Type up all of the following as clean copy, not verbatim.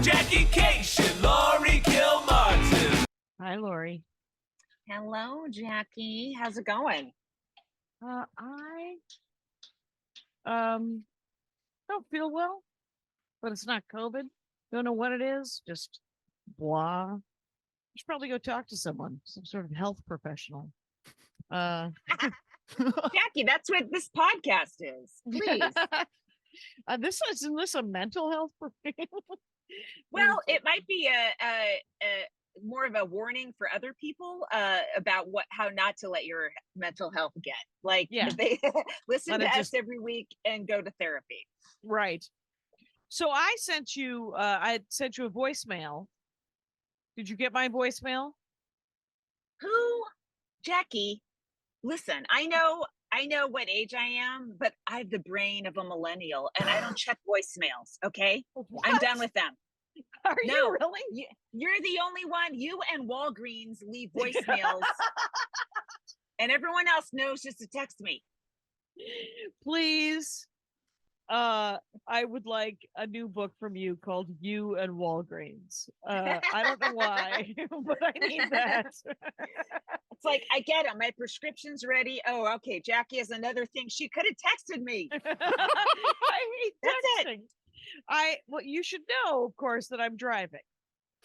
Jackie Cation, Laurie Kilmartin. Hi, Laurie. Hello, Jackie. How's it going? I don't feel well, but it's not COVID. Don't know what it is. Just blah. You should probably go talk to someone, some sort of health professional. Jackie, that's what this podcast is. Please. Isn't this a mental health professional? Well, it might be a more of a warning for other people about how not to let your mental health get. Like, they listen to us every week and go to therapy. Right. So I sent you a voicemail. Did you get my voicemail? Who? Jackie, listen, I know what age I am, but I have the brain of a millennial and I don't check voicemails, okay? What? I'm done with them. Are you really? You're the only one. You and Walgreens leave voicemails. And everyone else knows just to text me. Please. I would like a new book from you called You and Walgreens. I don't know why, but I need that. It's like, I get it. My prescription's ready. Oh, okay. Jackie has another thing. She could have texted me. I hate That's texting. Well, you should know, of course, that I'm driving.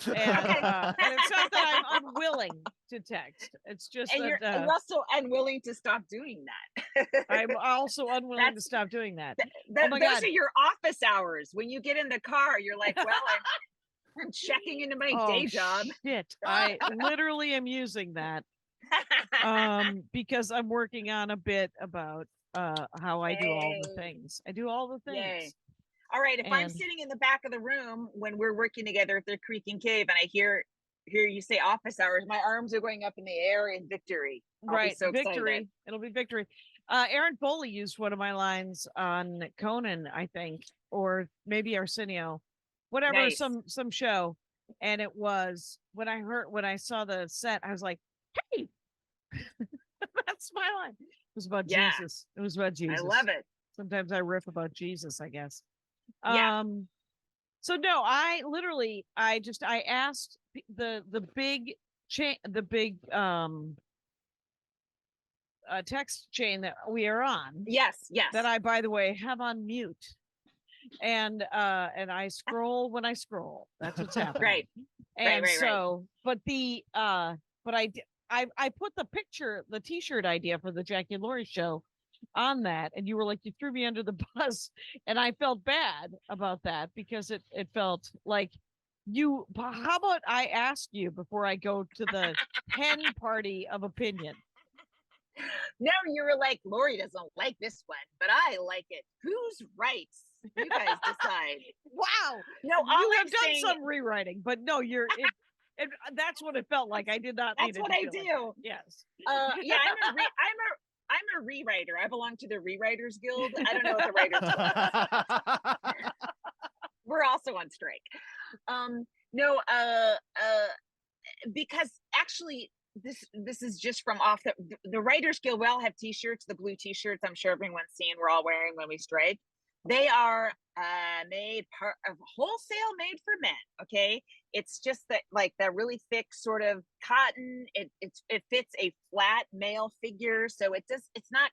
And it's not that I'm unwilling to text. It's just and that you're also unwilling to stop doing that. I'm also unwilling to stop doing that. Oh my those God. are your office hours. When you get in the car, you're like, well, I'm checking into my day job. Shit. I literally am using that because I'm working on a bit about how I do all the things. I do all the things. Yay. All right, if I'm sitting in the back of the room when we're working together at the Creaking Cave and I hear you say office hours, my arms are going up in the air in victory. I'll be so victory. Excited. It'll be victory. Aaron Foley used one of my lines on Conan, I think, or maybe Arsenio, whatever, nice. some show. And it was when I saw the set, I was like, hey, that's my line. It was about Jesus. It was about Jesus. I love it. Sometimes I riff about Jesus, I guess. Yeah. So no, I asked the big text chain that we are on. Yes. That I, by the way, have on mute. And I scroll when I scroll. That's what's happening. Right. And so, but I put the t-shirt idea for the Jackie and Laurie show on that, and you were like, you threw me under the bus, and I felt bad about that because it felt like how about I ask you before I go to the hen party of opinion? No, you were like, Laurie doesn't like this one, but I like it. Who's right? You guys decide. Wow. No, you have done some rewriting, but no, that's what it felt like. I did not. That's what I do. Like yes. Yeah, I'm a rewriter. I belong to the Rewriters Guild. I don't know what the Writers Guild is. We're also on strike. No, because actually this is just from off the Writers Guild. We all have t-shirts, the blue t-shirts I'm sure everyone's seen we're all wearing when we strike. They are made part of wholesale made for men. Okay. It's just that like that really thick sort of cotton. It fits a flat male figure. So it's not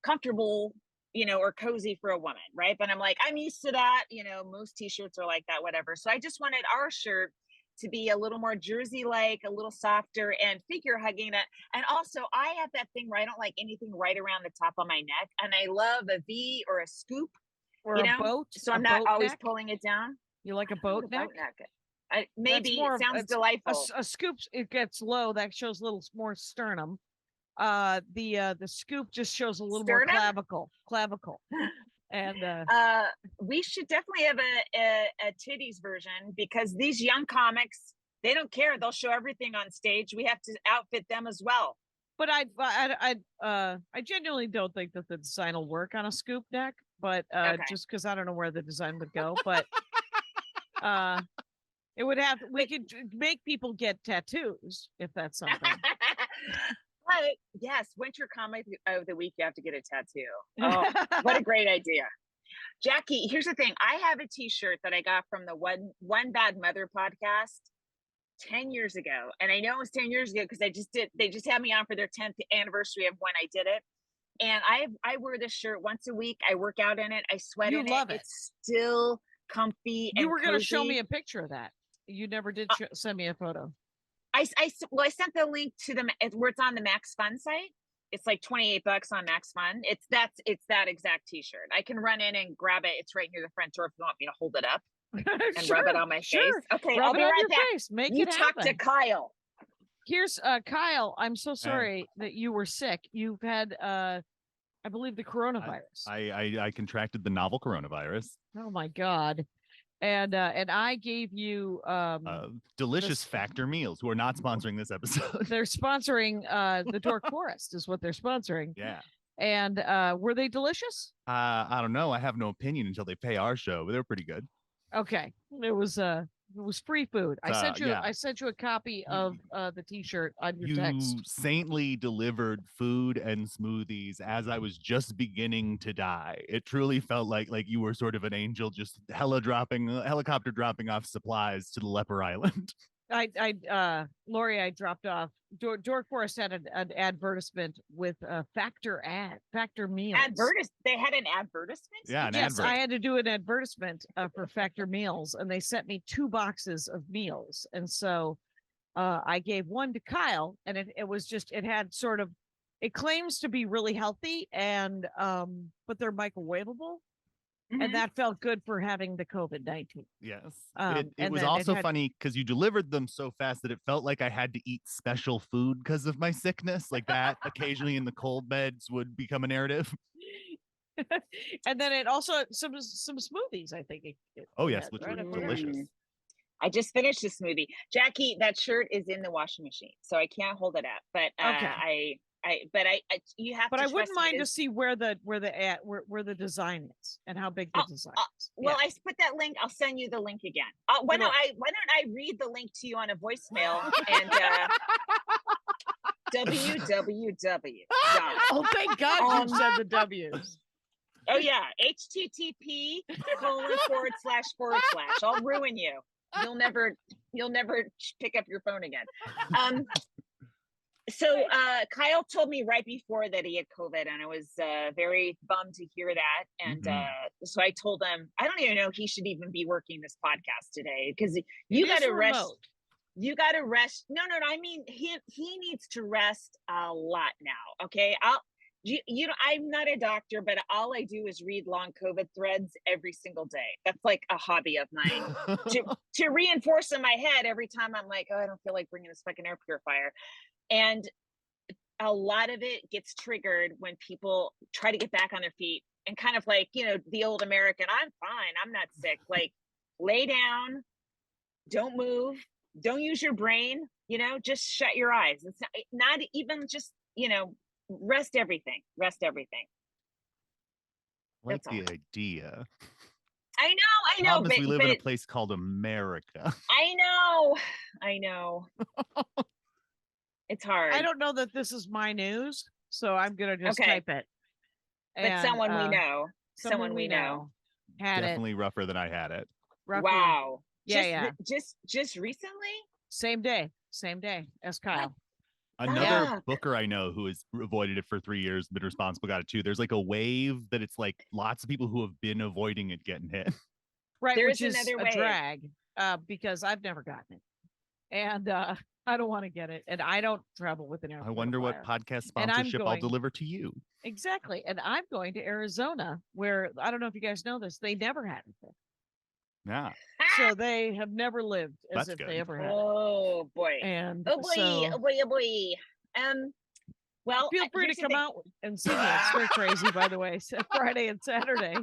comfortable, or cozy for a woman. Right. But I'm like, I'm used to that. Most t-shirts are like that, whatever. So I just wanted our shirt to be a little more jersey-like, a little softer and figure hugging that. And also I have that thing where I don't like anything right around the top of my neck. And I love a V or a scoop or a boat. So I'm not always pulling it down. You like a boat neck? Maybe it sounds delightful. A scoop, it gets low. That shows a little more sternum. The scoop just shows a little more clavicle. And we should definitely have a titties version because these young comics, they don't care. They'll show everything on stage. We have to outfit them as well. But I genuinely don't think that the design will work on a scoop neck. But just because I don't know where the design would go, but it would have. We could make people get tattoos if that's something. But yes, winter comic of the week, you have to get a tattoo. Oh, what a great idea. Jackie, here's the thing. I have a t-shirt that I got from the One Bad Mother podcast 10 years ago. And I know it was 10 years ago because they just had me on for their 10th anniversary of when I did it. And I wear this shirt once a week. I work out in it. I sweat You in love it. it. It's still comfy. You and were going to show me cozy. a picture of that. You never did send me a photo. I sent the link to where it's on the Max Fun site. It's like $28 on Max Fun. It's that exact t-shirt. I can run in and grab it. It's right near the front door if you want me to hold it up and rub it on my face. Okay, Rub I'll it be on right your back. face. Make You it talk happen. to Kyle. Here's Kyle. I'm so sorry that you were sick. You've had I believe the coronavirus. I contracted the novel coronavirus. Oh my God. And I gave you Delicious Factor Meals, who are not sponsoring this episode. they're sponsoring the Dork Forest is what they're sponsoring. Yeah. And were they delicious? I don't know. I have no opinion until they pay our show, but they're pretty good. Okay. It was free food. I yeah. sent you a copy of the t-shirt on your You text. saintly delivered food and smoothies as I was just beginning to die. It truly felt like you were sort of an angel, just helicopter dropping off supplies to the leper island. Laurie, I dropped off. Dork Forest had an advertisement with Factor Meals. They had an advertisement? Yeah, an Yes, advert. I had to do an advertisement for Factor Meals, and they sent me 2 boxes of meals. And so I gave one to Kyle, and it had sort of, it claims to be really healthy, and but they're microwavable. Mhm. And that felt good for having the COVID-19. Yes. And It was then also funny because you delivered them so fast that it felt like I had to eat special food because of my sickness. Like that occasionally in the cold beds would become a narrative. And then it also some smoothies, I think. Oh, yes, had, which right? were I forget. delicious. I just finished a smoothie. Jackie, that shirt is in the washing machine, so I can't hold it up. But Okay. You have But to I wouldn't trust me, mind it to is- see where the design is and how big the design is. Well, I put that link. I'll send you the link again. Why don't I read the link to you on a voicemail and www. Oh, thank God you said the W's. Oh yeah, http://. I'll ruin you. You'll never pick up your phone again. So Kyle told me right before that he had COVID, and I was very bummed to hear that. And so I told him, I don't even know if he should even be working this podcast today because you got to rest. Remote. You got to rest. No. I mean, he needs to rest a lot now. Okay, I'm not a doctor, but all I do is read long COVID threads every single day. That's like a hobby of mine to reinforce in my head every time I'm like, oh, I don't feel like bringing this fucking air purifier. And a lot of it gets triggered when people try to get back on their feet and kind of like, the old American, I'm fine, I'm not sick. Like, lay down, don't move, don't use your brain, just shut your eyes. It's not even just, rest everything. I like That's the all. idea. I know. Problem is we live in a place called America. I know. It's hard. I don't know that this is my news, so I'm gonna just type it. But someone we know had Definitely rougher than I had it. Rougher. Wow. Yeah. Just recently? Same day as Kyle. Another booker I know who has avoided it for 3 years, been responsible, got it too. There's like a wave that it's like lots of people who have been avoiding it getting hit. Right, There which is is another a wave. drag, because I've never gotten it. And I don't want to get it. And I don't travel with an air I wonder what purifier. podcast And I'm sponsorship I'll going- deliver to you. Exactly. And I'm going to Arizona, where I don't know if you guys know this, they never had it there. Yeah. So they have never lived as That's if good. they ever had it. Oh boy. And Oh boy. so Oh boy. Oh boy. Well, feel free to here's the come thing. out and see me. It's very crazy, by the way. Friday and Saturday.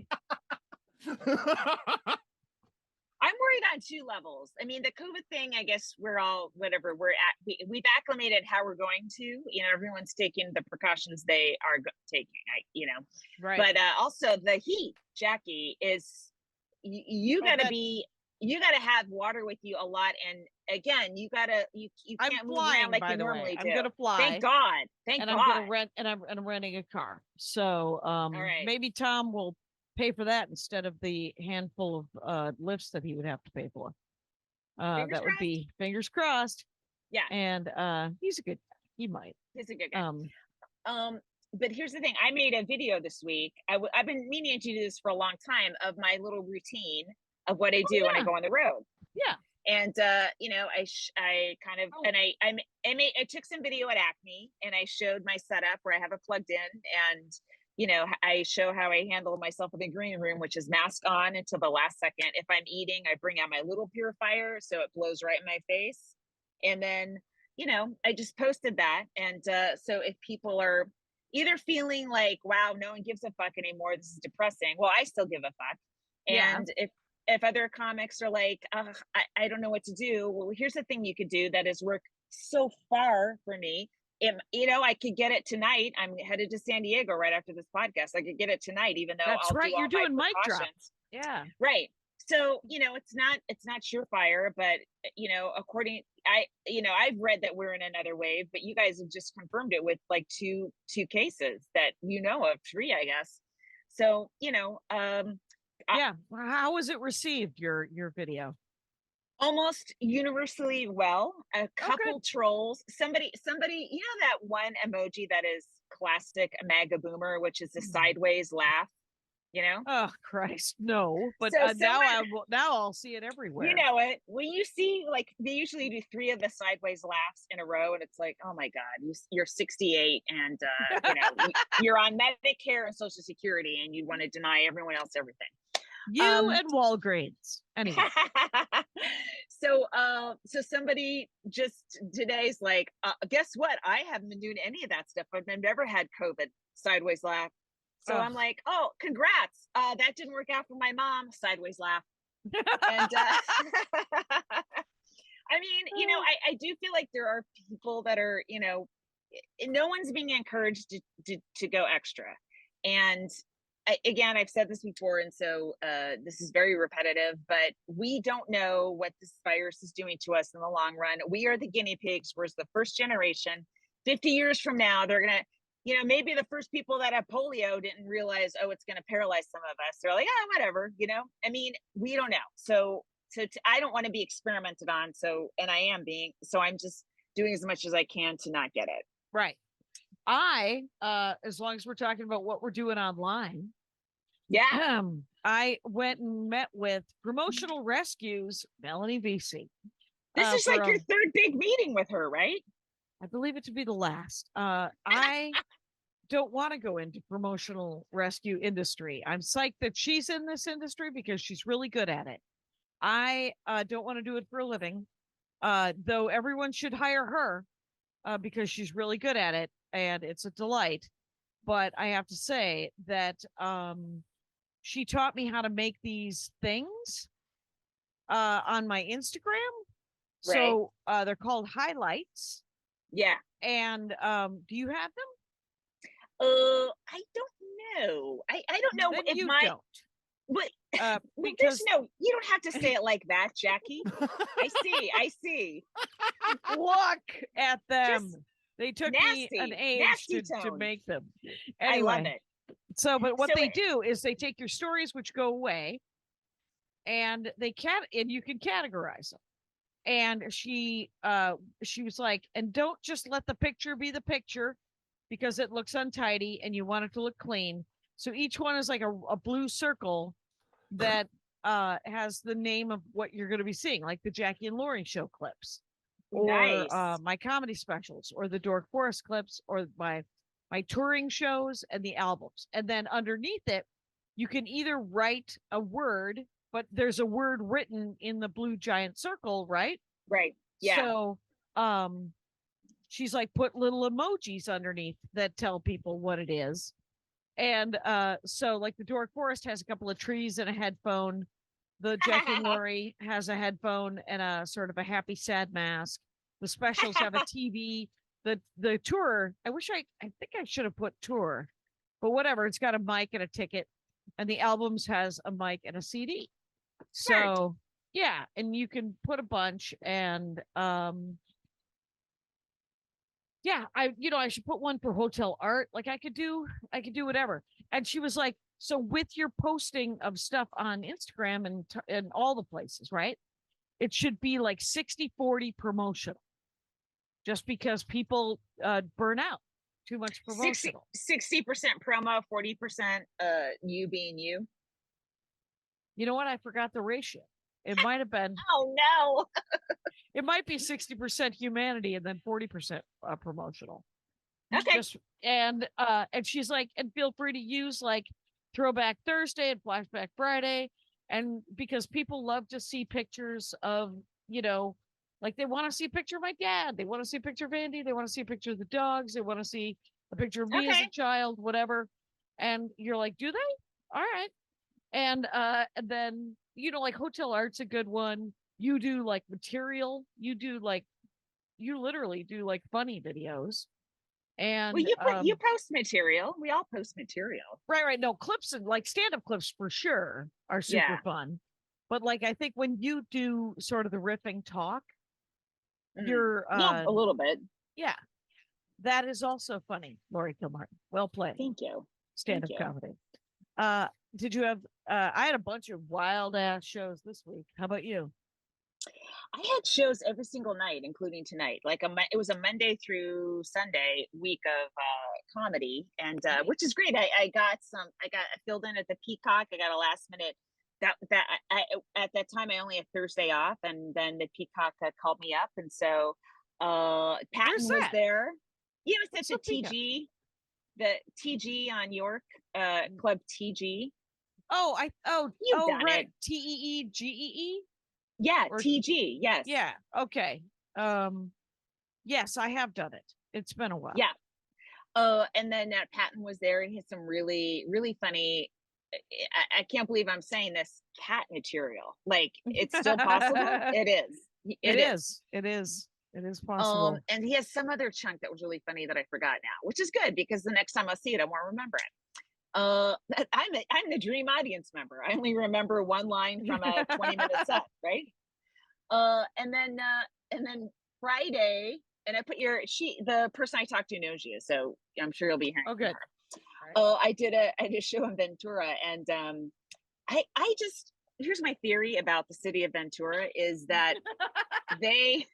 I'm worried on 2 levels. I mean, the COVID thing, I guess we're all whatever we're at. We've acclimated how we're going to. Everyone's taking the precautions they are taking. Right. But also the heat, Jackie, is you got to have water with you a lot. And again, you I'm can't move flying, around like by you the way. normally do. I'm gonna fly. Thank God. Thank and God. I'm gonna rent and I'm renting a car. So right. maybe Tom will pay for that instead of the handful of lifts that he would have to pay for. Fingers That would be fingers crossed. Yeah. And he's a good guy. He might. He's a good guy. But here's the thing. I made a video this week. I've been meaning to do this for a long time, of my little routine of what I do when I go on the road. Yeah. And you know, I kind of and I took some video at Acme, and I showed my setup where I have it plugged in, and you know, I show how I handle myself in the green room, which is mask on until the last second. If I'm eating, I bring out my little purifier so it blows right in my face. And then, you know, I just posted that. And so if people are either feeling like, wow, no one gives a fuck anymore, this is depressing, well, I still give a fuck. And if other comics are like, I don't know what to do, well, here's the thing you could do that has worked so far for me. You know, I could get it tonight. I'm headed to San Diego right after this podcast. I could get it tonight, even though that's I'll right. do all You're doing my mic drops. precautions. Yeah. Right. So, you know, it's not surefire, but you know, I've read that we're in another wave, but you guys have just confirmed it with like two cases that you know of, 3, I guess. So, you know, yeah. How was it received, your video? almost universally well. A couple trolls, somebody, you know, that one emoji that is classic MAGA boomer, which is the sideways laugh, you know? Oh Christ, no! But So now I'll see it everywhere. You know it when you see, like, they usually do 3 of the sideways laughs in a row, and it's like, oh my god, you're 68, and you know, you're on Medicare and Social Security, and you want to deny everyone else everything. You and Walgreens. Anyway. So somebody just today's like, guess what? I haven't been doing any of that stuff. I've never had COVID. Sideways laugh. So I'm like, oh, congrats. That didn't work out for my mom. Sideways laugh. And I mean, you know, I do feel like there are people that are, you know, no one's being encouraged to go extra. And again, I've said this before, and so this is very repetitive, but we don't know what this virus is doing to us in the long run. We are the guinea pigs. We're the first generation. 50 years from now, they're going to, you know, maybe the first people that have polio didn't realize, oh, it's going to paralyze some of us. They're like, oh, whatever, you know? I mean, we don't know. So I don't want to be experimented on. So, and I am being, so I'm just doing as much as I can to not get it. Right. As long as we're talking about what we're doing online. Yeah. I went and met with Promotional Rescues, Melanie VC. This is like your 3rd big meeting with her, right? I believe it to be the last. I don't want to go into promotional rescue industry. I'm psyched that she's in this industry because she's really good at it. I don't want to do it for a living, though everyone should hire her because she's really good at it and it's a delight. But I have to say that she taught me how to make these things on my Instagram. Right. So they're called highlights. Yeah. And do you have them? I don't know. I don't know Then if you my don't. But Because there's no, you don't have to say it like that, Jackie. I see. Look at them. Just They took nasty, me an age nasty to tones. make them. I Anyway, love it. so but what So they do is they take your stories which go away and and you can categorize them. And she was like, and don't just let the picture be the picture because it looks untidy and you want it to look clean. So each one is like a blue circle that has the name of what you're going to be seeing, like the Jackie and Laurie show clips, or Nice. my comedy specials, or the Dork Forest clips, or my touring shows and the albums. And then underneath it, you can either write a word, but there's a word written in the blue giant circle, right? Right. Yeah. So she's like, put little emojis underneath that tell people what it is. And so like the Dork Forest has a couple of trees and a headphone. The Jackie and Laurie has a headphone and a sort of a happy sad mask. The specials have a TV. The tour, I think I should have put tour, but whatever. It's got a mic and a ticket, and the albums has a mic and a CD. So yeah, and you can put a bunch, and yeah, I should put one for hotel art. Like I could do whatever. And she was like, So with your posting of stuff on Instagram and all the places, right? It should be like 60-40 promotional. Just because people burn out too much promotional. 60% promo, 40% you being you. You know what? I forgot the ratio. It might have been. Oh no. It might be 60% humanity and then 40% promotional. Okay. And she's like, and feel free to use like Throwback Thursday and Flashback Friday, and because people love to see pictures of, you know, like they want to see a picture of my dad, they want to see a picture of Andy, they want to see a picture of the dogs, they want to see a picture of me as a child, whatever. And you're like, do they? All right. And then, you know, like Hotel Art's a good one. You do like material. You literally do like funny videos. And well, you post material. We all post material. Right. No, clips and like stand-up clips for sure are super fun. But like I think when you do sort of the riffing talk, you're yeah, a little bit. Yeah. That is also funny, Laurie Kilmartin. Well played. Thank you. Stand-up comedy. Did you have I had a bunch of wild ass shows this week. How about you? I had shows every single night, including tonight. Like it was a Monday through Sunday week of comedy, and which is great. I got filled in at the Peacock. I got a last minute. I at that time I only had Thursday off, and then the Peacock called me up, and so Patton was there. Yeah, it was at the TG, the TG on York, Club TG. Right. TEEGEE. Yeah, TG. Yes. Yeah. Okay. Yes, I have done it. It's been a while. Yeah. And then Patton was there, and he had some really, really funny. I can't believe I'm saying this, cat material. Like, it's still possible. It is. It is possible. And he has some other chunk that was really funny that I forgot now, which is good because the next time I see it, I won't remember it. I'm the dream audience member. I only remember one line from a 20-minute set, right? And then Friday, and I put the person I talked to knows you, so I'm sure you'll be hearing. Oh, good. I did a show in Ventura, and here's my theory about the city of Ventura is that they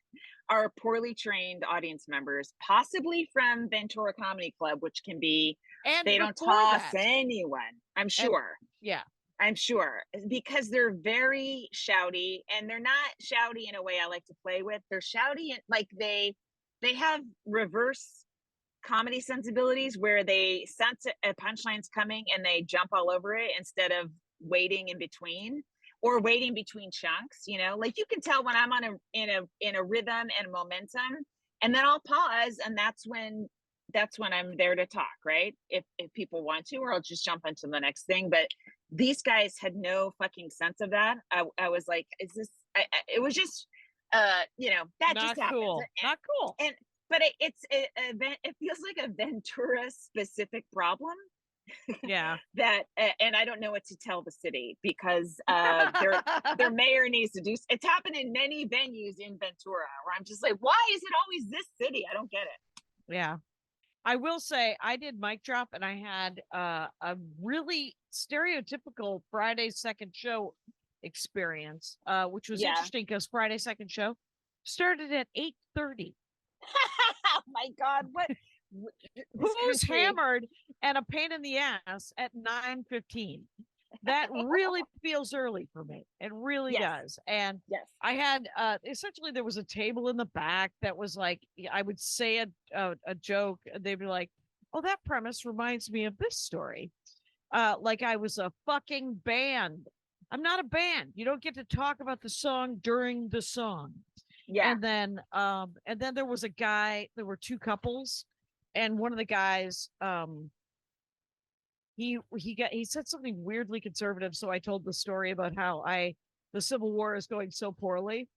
are poorly trained audience members, possibly from Ventura Comedy Club, which can be, and they don't toss anyone, I'm sure. I'm sure, because they're very shouty, and they're not shouty in a way I like to play with. They're shouty and like they have reverse comedy sensibilities where they sense a punchline's coming and they jump all over it instead of waiting in between or waiting between chunks. You know, like you can tell when I'm in a rhythm and momentum, and then I'll pause, and that's when I'm there to talk, right? If people want to, or I'll just jump into the next thing. But these guys had no fucking sense of that. I was like, is this? It was just, that not just happens. Cool. Not cool. But it feels like a Ventura specific problem. Yeah. That and I don't know what to tell the city because their mayor needs to do. It's happened in many venues in Ventura where I'm just like, why is it always this city? I don't get it. Yeah. I will say I did mic drop, and I had a really stereotypical Friday second show experience, which was interesting because Friday second show started at 8:30. Oh my God! What? Who's hammered and a pain in the ass at 9:15? That really feels early for me. It really does. And I had essentially there was a table in the back that was like, I would say a joke, and they'd be like, oh, that premise reminds me of this story. Like I was a fucking band. I'm not a band. You don't get to talk about the song during the song. Yeah. And then there was a guy, there were two couples, and one of the guys, he said something weirdly conservative. So I told the story about how the Civil War is going so poorly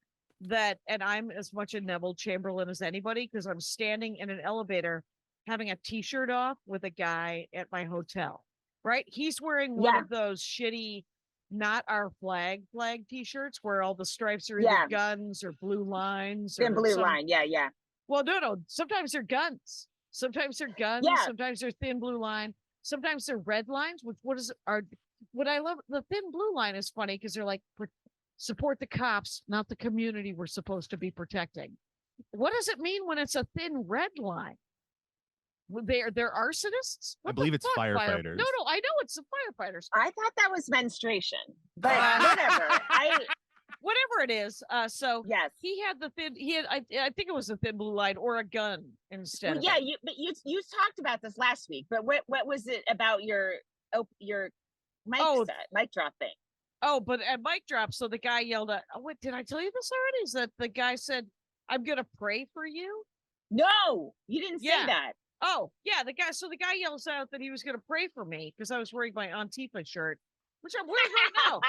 and I'm as much a Neville Chamberlain as anybody, because I'm standing in an elevator having a t-shirt off with a guy at my hotel, right? He's wearing one of those shitty, not our flag t-shirts where all the stripes are either guns or blue lines. Or blue line. Yeah. Well, no. Sometimes they're guns. Sometimes they're guns. Sometimes they're thin blue line. sometimes they're red lines, which what I love, the thin blue line is funny because they're like, support the cops, not the community we're supposed to be protecting. What does it mean when it's a thin red line? They're arsonists? I What the believe it's fuck, firefighters. No, I know it's the firefighters. I thought that was menstruation, but Uh, whatever. Whatever it is. So Yes. he had I think it was a thin blue line or a gun instead. Well, of yeah, it. you talked about this last week, but what was it about your mic mic drop thing? Oh, but at mic drop, so the guy yelled at, oh, wait, did I tell you this already? Is that the guy said, I'm going to pray for you? No, you didn't say Yeah. that. Oh, yeah, the guy yells out that he was going to pray for me because I was wearing my Antifa shirt, which I'm wearing right now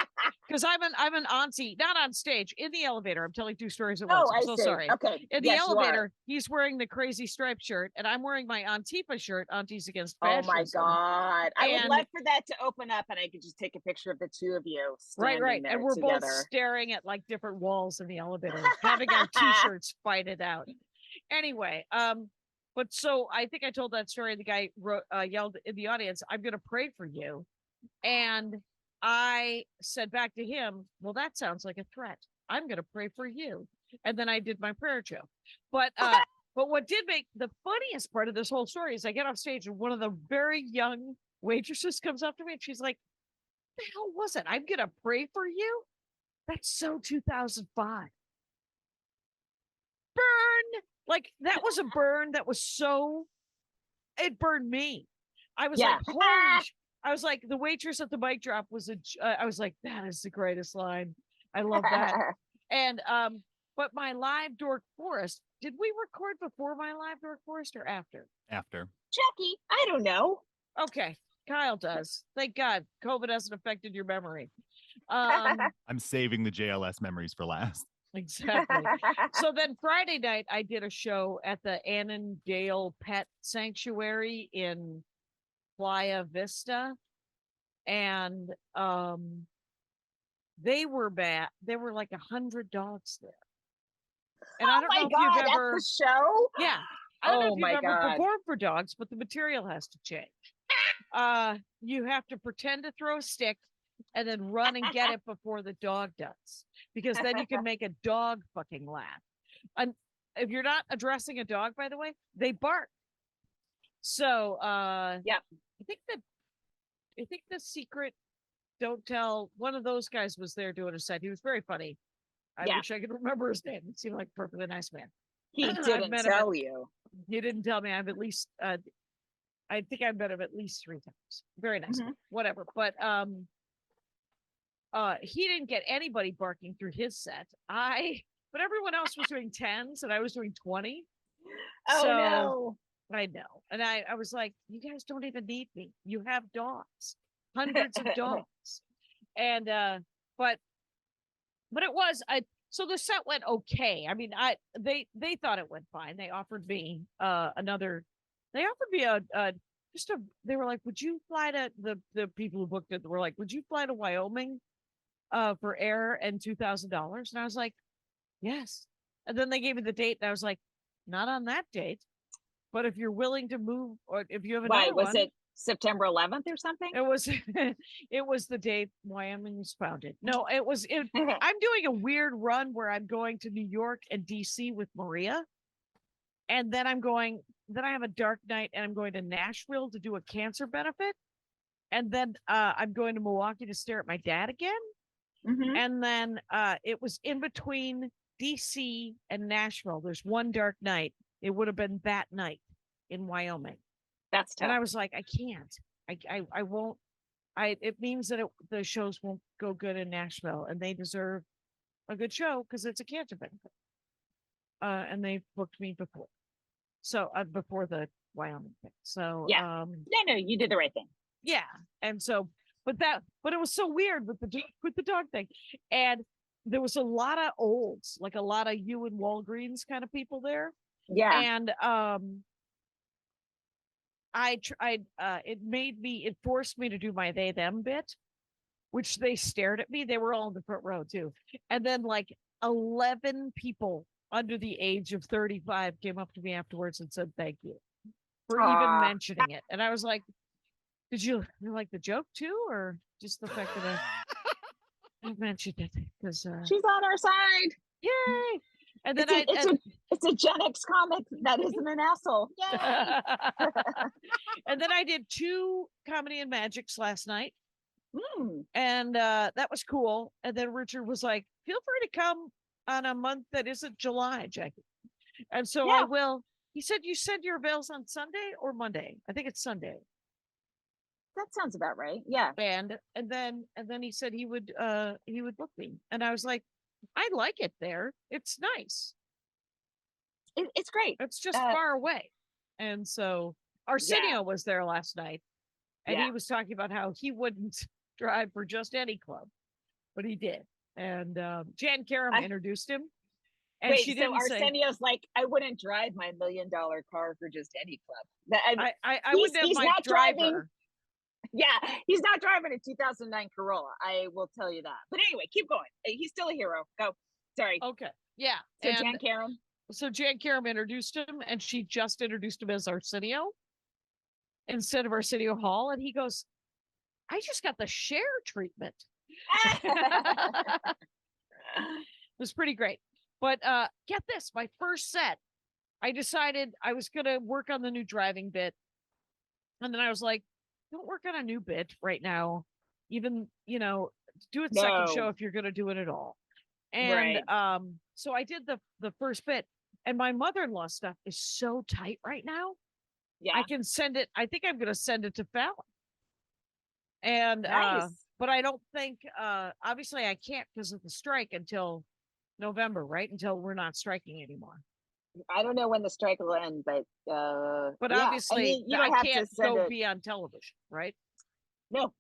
because I'm an auntie, not on stage, in the elevator. I'm telling 2 stories at once. Oh, I'm I so see. sorry. Okay. In the Yes, you are. elevator, he's wearing the crazy striped shirt, and I'm wearing my Antifa shirt, Aunties Against Oh Fascism. my God. I would And- love for that to open up and I could just take a picture of the two of you standing Right. there And we're together. both staring at like different walls in the elevator, having our t-shirts fight it out. Anyway, but so I think I told that story. The guy yelled in the audience, I'm going to pray for you. And I said back to him, well, that sounds like a threat. I'm going to pray for you. And then I did my prayer joke. But what did make the funniest part of this whole story is I get off stage and one of the very young waitresses comes up to me and she's like, what the hell was it? I'm going to pray for you? That's so 2005. Burn! Like, that was a burn that was so, it burned me. I was like, holy I was like, the waitress at the mic drop was I was like, that is the greatest line. I love that. And, but my live Dork Forest, did we record before my live Dork Forest or after? After. Jackie, I don't know. Okay. Kyle does. Thank God. COVID hasn't affected your memory. I'm saving the JLS memories for last. Exactly. So then Friday night, I did a show at the Annandale Pet Sanctuary in Playa Vista. And they were bad. There were like 100 dogs there. And I don't know if you've ever at the show. Yeah. I don't know Oh if my you've ever God. performed for dogs, but the material has to change. You have to pretend to throw a stick and then run and get it before the dog does, because then you can make a dog fucking laugh. And if you're not addressing a dog, by the way, they bark. So Yep. I think the secret, don't tell, one of those guys was there doing a set. He was very funny. I wish I could remember his name. He seemed like a perfectly nice man. He I've didn't met him tell you. You didn't tell me. I've at least I think I've met him at least 3 times. Very nice. Mhm. Whatever. But he didn't get anybody barking through his set. But everyone else was doing 10s and I was doing 20. Oh So, no. I know. And I was like, you guys don't even need me. You have dogs. Hundreds of dogs. And but it was so the set went okay. I mean, they thought it went fine. They offered me they were like, would you fly to the people who booked it were like, would you fly to Wyoming for air and $2,000? And I was like, yes. And then they gave me the date and I was like, not on that date, but if you're willing to move, or if you have another Was one. it September 11th or something? It was it was the day Wyoming was founded. No, I'm doing a weird run where I'm going to New York and DC with Maria. And then I have a dark night and I'm going to Nashville to do a cancer benefit. And then I'm going to Milwaukee to stare at my dad again. Mhm. And then it was in between DC and Nashville. There's one dark night. It would have been that night in Wyoming. That's tough. And I was like, I can't. I won't. It means that the shows won't go good in Nashville, and they deserve a good show because it's a cancer benefit. And they booked me before, so before the Wyoming thing. So Yeah. No, you did the right thing. yeah. And so, but it was so weird with the dog thing, and there was a lot of olds, like a lot of you and Walgreens kind of people there. Yeah. And it forced me to do my they them bit, which they stared at me. They were all in the front row too. And then like 11 people under the age of 35 came up to me afterwards and said thank you for even mentioning it. And I was like, Did you like the joke too, or just the fact that I mentioned it? Because She's on our side. yay! And then It's a Gen X comic that isn't an asshole. Yay! and then I did 2 comedy and magics last night, Mm, and that was cool. And then Richard was like, "Feel free to come on a month that isn't July, Jackie." And so I Yeah. will. He said, "You said your avails on Sunday or Monday? I think it's Sunday." that sounds about right. Yeah. And then he said he would book me, and I was like, "I like it there. It's nice. It's great. It's just Uh, far away." And so Arsenio was there last night, and Yeah. he was talking about how he wouldn't drive for just any club, but he did. And Jan Karam I- introduced him, and Wait, she so didn't say, Arsenio's like, I wouldn't drive my $1 million car for just any club. That, I he's- wouldn't have he's my not driver. driving. Yeah, he's not driving a 2009 Corolla. I will tell you that. But anyway, keep going. He's still a hero. Go. Sorry. Okay. Yeah. So and Jan Karam. so Jan Karam introduced him, and she just introduced him as Arsenio instead of Arsenio Hall. And he goes, "I just got the share treatment." It was pretty great. But get this, my first set, I decided I was going to work on the new driving bit. And then I was like, don't work on a new bit right now. Even, do it second show No. if you're going to do it at all. And so I did the first bit, and my mother-in-law stuff is so tight right now. Yeah. I can send it. I think I'm going to send it to Fallon. And Nice. but I don't think obviously I can't because of the strike until November, right? Until we're not striking anymore. I don't know when the strike will end, but But yeah. obviously I mean, you I don't have can't to send go it. be on television, right? No.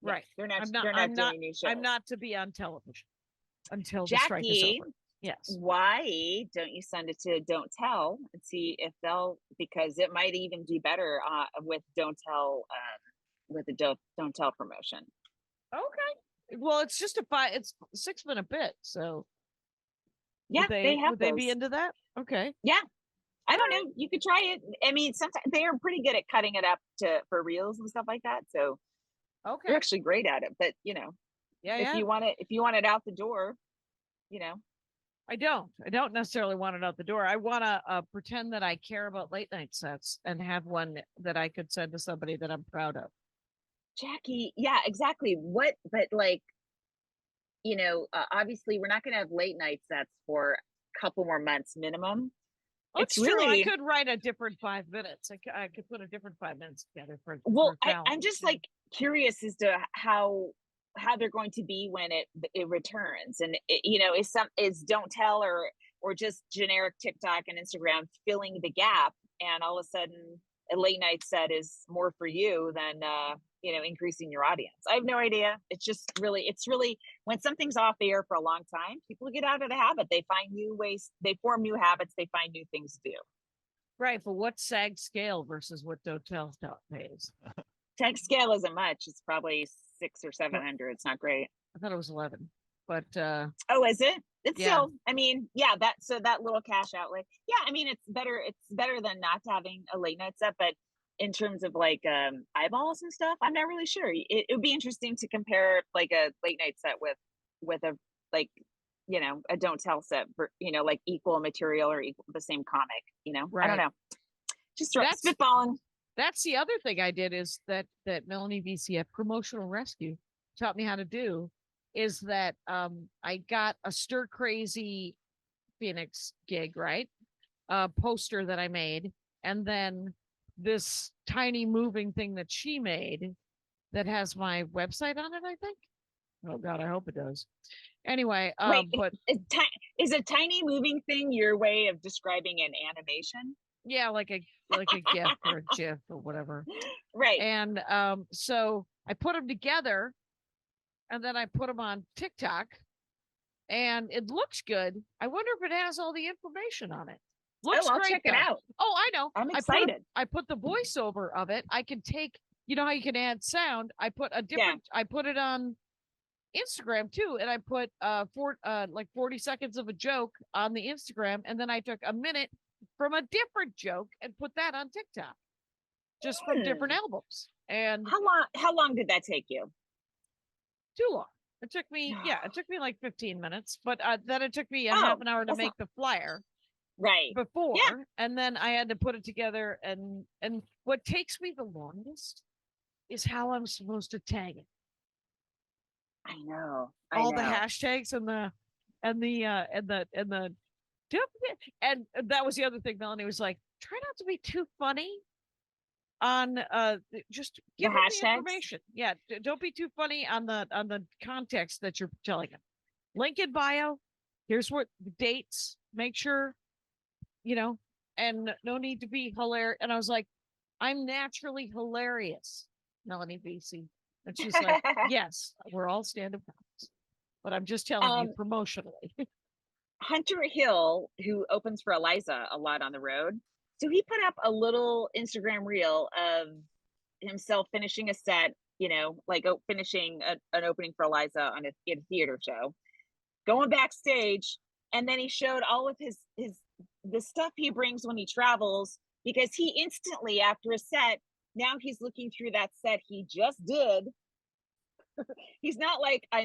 Yeah, Right. They're not. I'm not- They're not I'm doing not- new shows. I'm not to be on television until the strike is Jackie, over. Yes. why don't you send it to Don't Tell and see if they'll, because it might even do better with Don't Tell, with the Don't Tell promotion. Okay. Well, it's just it's a 6-minute bit, so Yeah, they have would they be those. into that? Okay. I don't know. You could try it. I mean, sometimes they are pretty good at cutting it up for reels and stuff like that. So they're Okay. actually great at it. But Yeah, if yeah. you want it out the door, I don't necessarily want it out the door. I want to pretend that I care about late night sets and have one that I could send to somebody that I'm proud of. Jackie, yeah, exactly. But like, obviously we're not going to have late night sets for a couple more months minimum. Oh, It's it's true. I really- could write a different 5 minutes. I could put a different 5 minutes together for. Well, for I'm Fallon. just like curious as to how they're going to be when it returns, and is Don't Tell or just generic TikTok and Instagram filling the gap, and all of a sudden a late night set is more for you than increasing your audience. I have no idea. It's really when something's off the air for a long time, people get out of the habit. They find new ways, they form new habits, they find new things to do. Right, but what's SAG scale versus what Don't Tell pays? Tech scale isn't much. It's probably 600 or 700. It's not great. I thought it was 11, but Oh, is it? It's Yeah. still, I mean, yeah, that little cash outlay. Yeah, I mean, it's better than not having a late night set, but in terms of like eyeballs and stuff, I'm not really sure. It would be interesting to compare like a late night set with a like a Don't Tell set for like equal material or equal the same comic. I don't Right. know. Just That's- spitballing. that's the other thing I did is that Melanie VCF Promotional Rescue taught me how to do is that I got a Stir Crazy Phoenix gig, right? Poster that I made, and then this tiny moving thing that she made that has my website on it, I think. Oh God, I hope it does. Anyway, Wait, but is a tiny moving thing your way of describing an animation? yeah, like a GIF or a GIF or whatever. Right. And so I put them together, and then I put them on TikTok, and it looks good. I wonder if it has all the information on it. Looks I'll great, check it though. out. Oh, I know. I'm I excited. put the voiceover of it. I can take, how you can add sound. I put a different. I put it on Instagram too, and I put 40 seconds of a joke on the Instagram, and then I took a minute from a different joke and put that on TikTok, just from different albums. And How long did that take you? too long. It took me, it took me like 15 minutes, but then it took me a Oh, half an hour to that's make the flyer Right. before, and then I had to put it together. And what takes me the longest is how I'm supposed to tag it. I know. All the hashtags and the and that was the other thing. Melanie was like, try not to be too funny on just The give them the hashtags? information. Yeah, don't be too funny on the context that you're telling them. Link in bio. Here's what the dates. Make sure, and no need to be hilarious. And I was like, I'm naturally hilarious, Melanie BC. And she's like, yes, we're all stand-up comics, but I'm just telling you promotionally. Hunter Hill, who opens for Eliza a lot on the road, so he put up a little Instagram reel of himself finishing a set, like finishing an opening for Eliza on a theater show, going backstage, and then he showed all of the stuff he brings when he travels, because he instantly, after a set, now he's looking through that set he just did. He's not like, I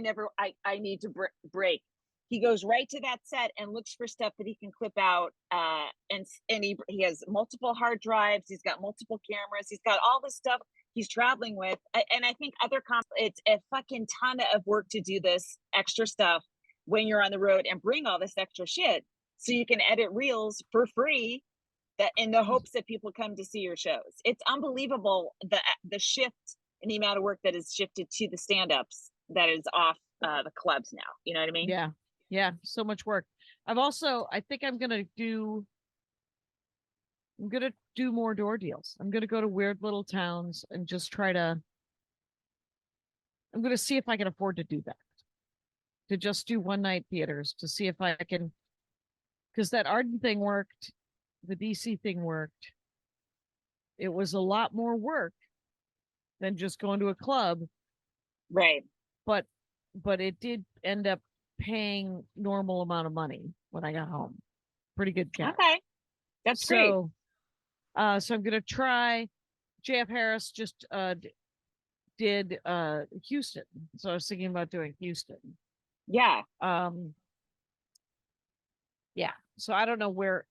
need to break. He goes right to that set and looks for stuff that he can clip out. And he has multiple hard drives. He's got multiple cameras. He's got all this stuff he's traveling with. And I think it's a fucking ton of work to do this extra stuff when you're on the road and bring all this extra shit so you can edit reels for free, that in the hopes that people come to see your shows. It's unbelievable the shift in the amount of work that is shifted to the stand-ups that is off the clubs now. You know what I mean? Yeah, so much work. I think I'm gonna do more door deals. I'm gonna go to weird little towns and just I'm gonna see if I can afford to do that. To just do one night theaters, to see if I can, because that Arden thing worked, the DC thing worked. It was a lot more work than just going to a club. Right. But it did end up paying normal amount of money when I got home. Pretty good cash. Okay. That's great. So I'm gonna try. JF Harris just did Houston. So I was thinking about doing Houston. Yeah. Yeah. So I don't know where.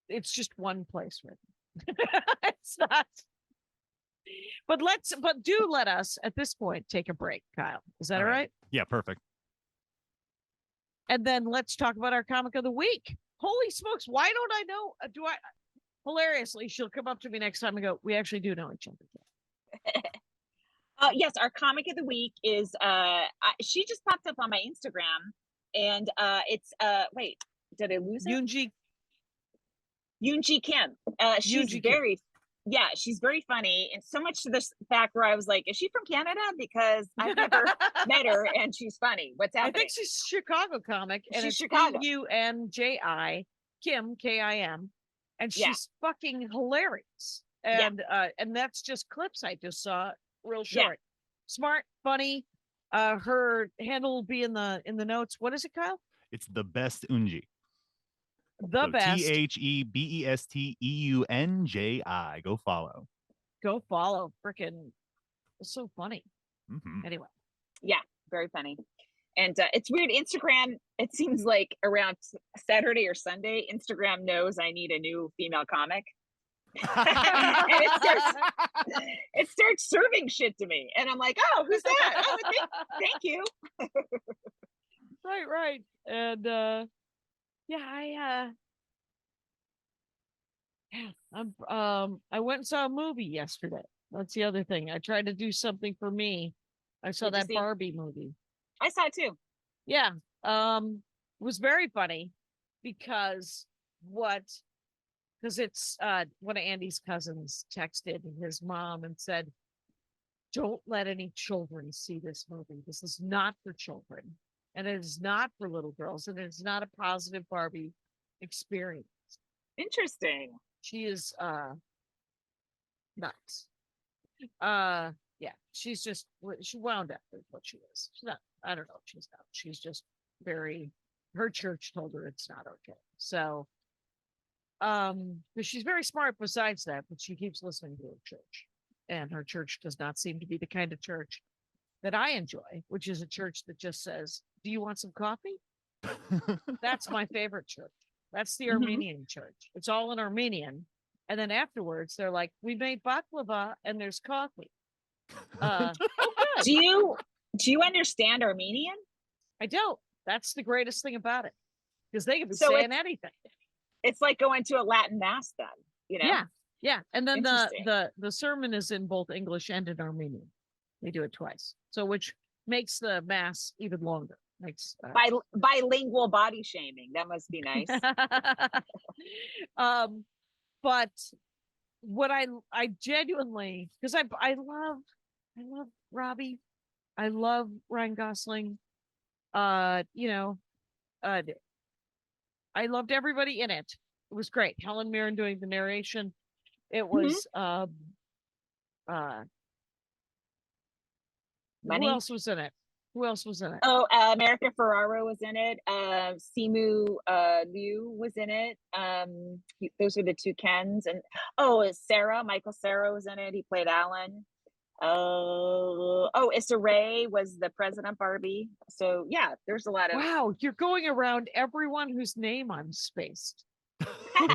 It's just one place, right? It's not. But do let us at this point take a break, Kyle. Is that all right? Yeah, perfect. And then let's talk about our comic of the week. Holy smokes! Why don't I know? Hilariously, she'll come up to me next time and go, "We actually do know each other." Yes, our comic of the week is she just popped up on my Instagram, and it's wait, did I lose it? Eunji Kim. She's she's very funny, and so much to this fact where I was like, is she from Canada? Because I've never met her, and she's funny. What's happening? I think she's a Chicago comic, and she's it's Chicago. Eunji Kim Kim, and she's fucking hilarious. And that's just clips I just saw, real short, smart, funny. Her handle will be in the notes. What is it, Kyle? It's the best Eunji. The best. TheBestEunji. Go follow. Freaking, it's so funny. Mm-hmm. Anyway. Yeah, very funny. And it's weird. Instagram, it seems like around Saturday or Sunday, Instagram knows I need a new female comic. And it starts serving shit to me. And I'm like, oh, who's that? Oh, thank you. Right. And I went and saw a movie yesterday. That's the other thing. I tried to do something for me. I saw that Barbie movie. I saw it too. Yeah. It was very funny because it's one of Andy's cousins texted his mom and said, don't let any children see this movie. This is not for children. And it is not for little girls. And it's not a positive Barbie experience. Interesting. She is nuts. She's just, she wound up with what she is. She's not, I don't know what she's not. She's just her church told her it's not okay. So, but she's very smart besides that, but she keeps listening to her church. And her church does not seem to be the kind of church that I enjoy, which is a church that just says, "Do you want some coffee?" That's my favorite church. That's the Mhm. Armenian church. It's all in Armenian. And then afterwards, they're like, "We made baklava and there's coffee." Oh, good. Do you understand Armenian? I don't. That's the greatest thing about it because they can be So saying anything. It's like going to a Latin mass then, you know? Yeah, yeah. And then Interesting. the sermon is in both English and in Armenian. They do it twice, so which makes the mass even longer. Makes Bilingual body shaming. That must be nice. But what I genuinely, because I love Robbie, I love Ryan Gosling. You know, I loved everybody in it. It was great. Helen Mirren doing the narration. It was who Money. else was in it? Who else was in it? Oh, America Ferraro was in it. Simu Liu was in it. Those are the two Kens. And Michael Sarah was in it. He played Alan. Issa Rae was the President Barbie. So yeah, there's a lot of Wow, you're going around everyone whose name I'm spaced. Who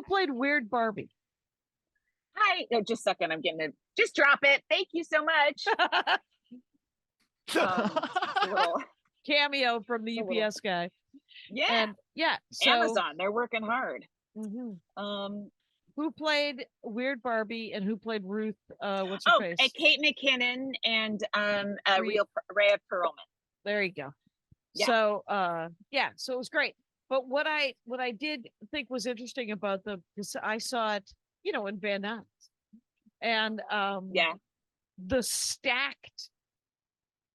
played Weird Barbie? No, just a second. I'm getting it. Just drop it. Thank you so much. A little, Cameo from the a little- UPS guy. yeah, And yeah, so Amazon. They're working hard. mhm. Um, Who played Weird Barbie and who played Ruth? What's her face? Kate McKinnon and Rhea- Rhea Perlman. There you go. Yeah. So yeah, so it was great. But what I did think was interesting about because I saw it, in Van Nuys, and Yeah. the stacked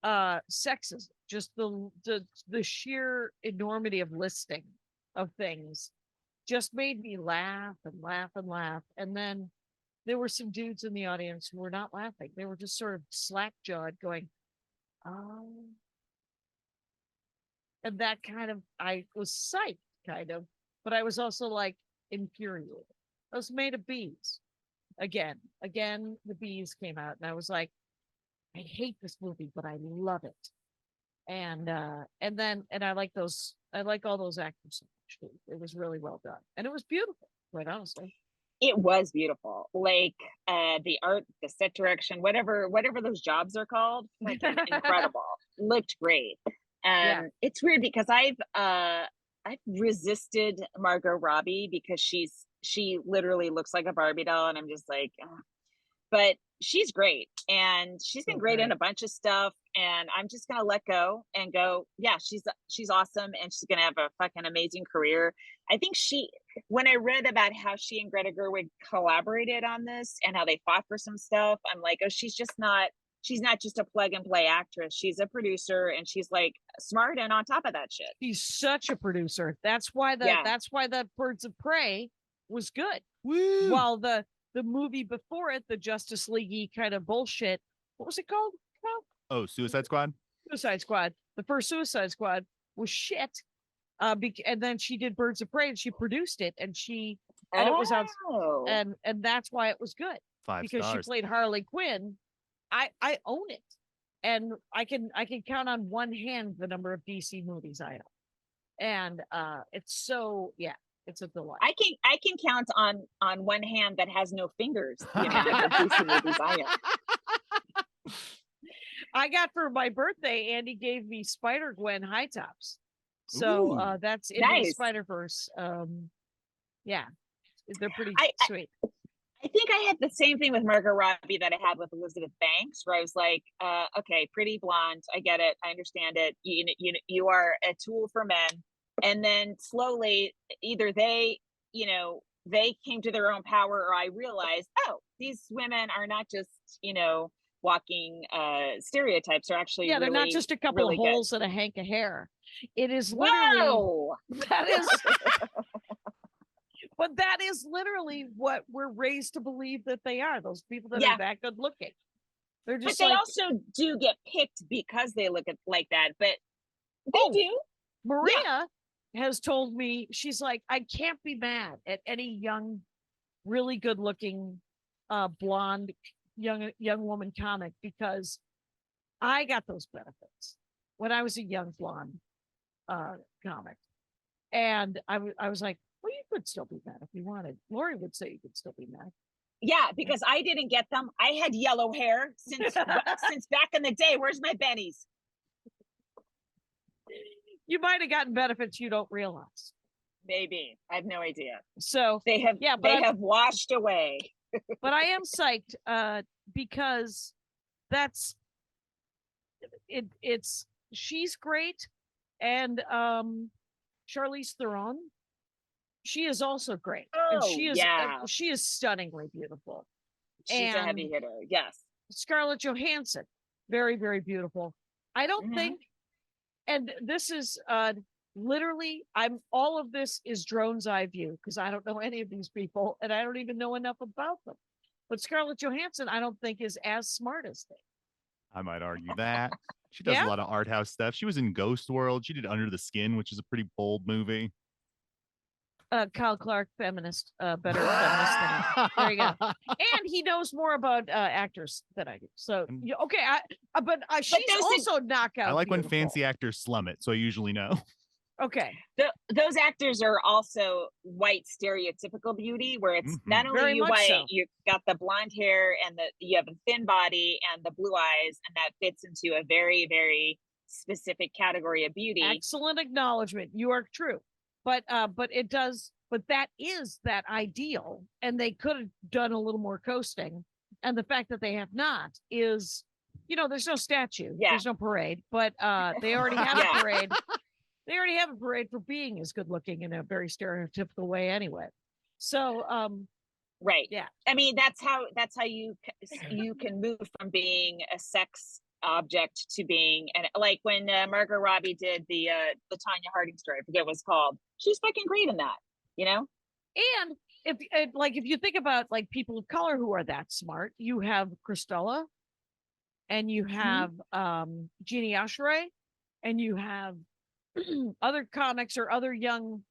sexism, just the sheer enormity of listing of things just made me laugh and laugh and laugh. And then there were some dudes in the audience who were not laughing. They were just sort of slack-jawed going, "Oh." And that kind of, I was psyched, kind of, but I was also like infuriated. I was made of bees. Again, the bees came out, and I was like, I hate this movie, but I love it. And I like those. I like all those actors so much. It was really well done, and it was beautiful, quite honestly. It was beautiful. Like the art, the set direction, whatever those jobs are called, freaking incredible. Looked great. Yeah. It's weird because I've resisted Margot Robbie because she literally looks like a Barbie doll, and I'm just like, ugh. But she's great, and she's been great in a bunch of stuff, and I'm just gonna let go and go, yeah, she's awesome, and she's gonna have a fucking amazing career. I think when I read about how she and Greta Gerwig collaborated on this and how they fought for some stuff, I'm like, oh, she's not just a plug and play actress. She's a producer, and she's like smart and on top of that shit. She's such a producer. That's why the Birds of Prey was good. Woo! While the movie before it, the Justice League kind of bullshit. What was it called? Oh, Suicide Squad? Suicide Squad. The first Suicide Squad was shit. And then she did Birds of Prey, and she produced it, and it was out, and that's why it was good. 5 because stars. she played Harley Quinn. I own it, and I can count on one hand the number of DC movies I own, and it's so, yeah, it's a delight. I can count on one hand that has no fingers the amount of DC movies I own. I got for my birthday, Andy gave me Spider-Gwen high tops. So Ooh. that's in the Nice. Spider-Verse. Yeah, they're pretty sweet. I think I had the same thing with Margot Robbie that I had with Elizabeth Banks, where I was like, okay, pretty blonde. I get it. I understand it. You are a tool for men. And then slowly either they came to their own power, or I realized, oh, these women are not just, walking stereotypes. They're actually Yeah, they're not really, just a couple really of holes and a hank of hair. It is literally Whoa! that is but that is literally what we're raised to believe that they are. Those people that Yeah. are that good looking. They're But just they like also do get picked because they look like that. But they Oh. do. Maria has told me, she's like, I can't be mad at any young, really good looking blonde young woman comic, because I got those benefits when I was a young blonde comic. And I was like, well, you could still be mad if you wanted. Laurie would say you could still be mad. Yeah, because I didn't get them. I had yellow hair since since back in the day. Where's my bennies? You might have gotten benefits you don't realize. Maybe. I have no idea. So They have have washed away. but I am psyched because that's it's she's great, and Charlize Theron, she is also great, and she is stunningly beautiful. She's a heavy hitter. Yes. Scarlett Johansson, very, very beautiful. I don't Mhm. think, and this is literally, all of this is drone's eye view, because I don't know any of these people and I don't even know enough about them. But Scarlett Johansson, I don't think is as smart as they. I might argue that. She does Yeah? a lot of art house stuff. She was in Ghost World. She did Under the Skin, which is a pretty bold movie. Kyle Clark, feminist, better feminist than I. There you go. And he knows more about actors than I do. So okay, but she's also knockout. I like beautiful. when fancy actors slum it, so I usually know. Okay. Those actors are also white stereotypical beauty, where it's not only Very you much white, so. you've got the blonde hair and you have a thin body and the blue eyes, and that fits into a very, very specific category of beauty. Excellent acknowledgement. You are true. But it does, but that is that ideal, and they could have done a little more coasting. And the fact that they have not is, there's no statue, there's no parade, but they already have a parade. They already have a parade for being as good looking in a very stereotypical way anyway. So right. Yeah. I mean, that's how you can move from being a sex object to being, and like when Margot Robbie did the Tanya Harding story, I forget what it's called. She's fucking great in that, And if you think about like people of color who are that smart, you have Christella, and you have Jeannie Ashray, and you have other comics or other young